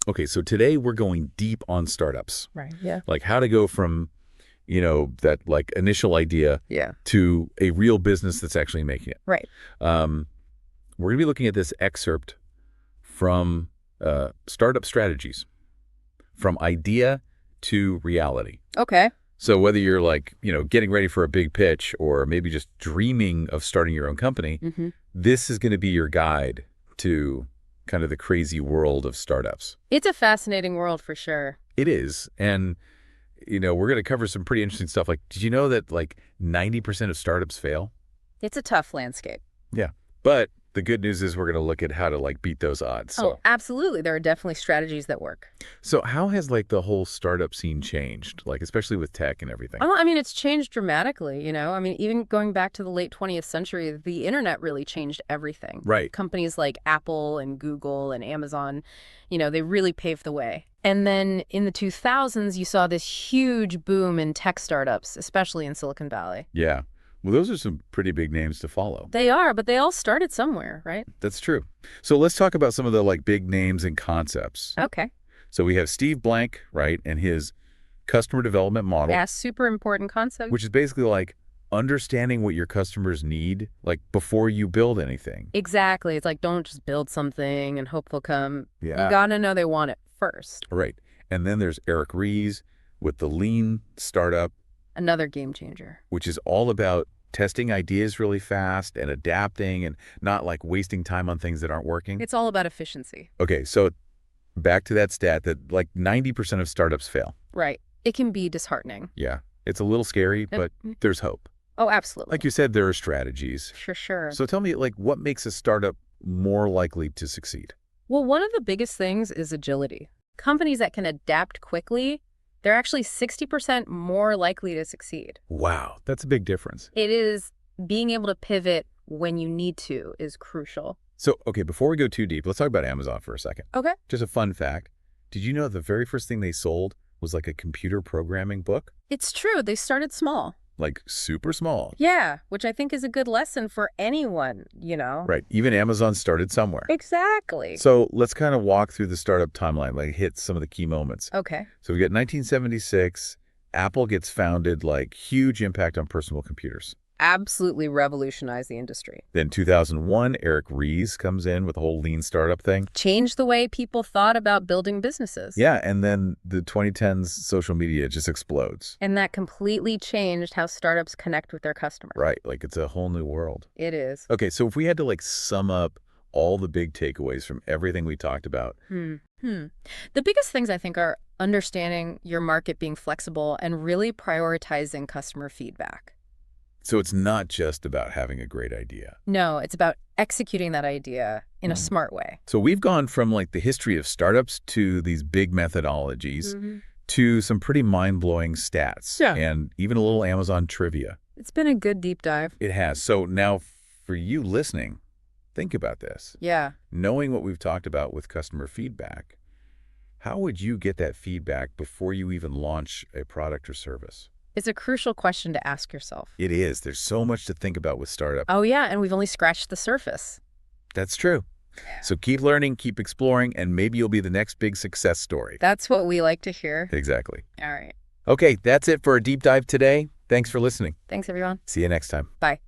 Okay, so today we're going deep on startups, Right. Yeah. like how to go from, that like initial idea Yeah. to a real business that's actually making it. Right. Um, we're going to be looking at this excerpt from Startup Strategies, from idea to reality. Okay. So whether you're like, getting ready for a big pitch or maybe just dreaming of starting your own company, this is going to be your guide to kind of the crazy world of startups. It's a fascinating world for sure. It is. And, we're going to cover some pretty interesting stuff. Like, did you know that like 90% of startups fail? It's a tough landscape. Yeah. But the good news is we're going to look at how to like beat those odds. Oh, absolutely. There are definitely strategies that work. So how has like the whole startup scene changed, like especially with tech and everything? Well, I mean, it's changed dramatically, I mean, even going back to the late 20th century, the internet really changed everything. Right. Companies like Apple and Google and Amazon, they really paved the way. And then in the 2000s, you saw this huge boom in tech startups, especially in Silicon Valley. Yeah. Well, those are some pretty big names to follow. They are, but they all started somewhere, right? That's true. So let's talk about some of the like big names and concepts. Okay. So we have Steve Blank, right, and his customer development model. Yeah, super important concept. Which is basically like understanding what your customers need, like before you build anything. Exactly. It's like, don't just build something and hope they'll come. Yeah. You gotta know they want it first. Right. And then there's Eric Ries with the lean startup. Another game changer. Which is all about testing ideas really fast and adapting and not like wasting time on things that aren't working. It's all about efficiency. Okay, so back to that stat that like 90% of startups fail. Right. It can be disheartening. Yeah. It's a little scary, but there's hope. Oh, absolutely. Like you said, there are strategies. For sure. So tell me, like, what makes a startup more likely to succeed? Well, one of the biggest things is agility. Companies that can adapt quickly, they're actually 60% more likely to succeed. Wow, that's a big difference. It is. Being able to pivot when you need to is crucial. So, okay, before we go too deep, let's talk about Amazon for a second. Okay. Just a fun fact. Did you know the very first thing they sold was like a computer programming book? It's true. They started small. Like super small. Yeah, which I think is a good lesson for anyone, Right. Even Amazon started somewhere. Exactly. So let's kind of walk through the startup timeline, like hit some of the key moments. Okay. So we get 1976, Apple gets founded, like huge impact on personal computers. Absolutely revolutionized the industry. Then 2001, Eric Ries comes in with the whole lean startup thing. Changed the way people thought about building businesses. Yeah, and then the 2010s social media just explodes. And that completely changed how startups connect with their customers. Right, like it's a whole new world. It is. Okay, so if we had to like sum up all the big takeaways from everything we talked about. The biggest things I think are understanding your market being flexible and really prioritizing customer feedback. So it's not just about having a great idea. No, it's about executing that idea in a smart way. So we've gone from like the history of startups to these big methodologies to some pretty mind-blowing stats and even a little Amazon trivia. It's been a good deep dive. It has. So now for you listening, think about this. Yeah. Knowing what we've talked about with customer feedback, how would you get that feedback before you even launch a product or service? It's a crucial question to ask yourself. It is. There's so much to think about with startup. Oh, yeah, and we've only scratched the surface. That's true. So keep learning, keep exploring, and maybe you'll be the next big success story. That's what we like to hear. Exactly. All right. Okay, that's it for our deep dive today. Thanks for listening. Thanks, everyone. See you next time. Bye.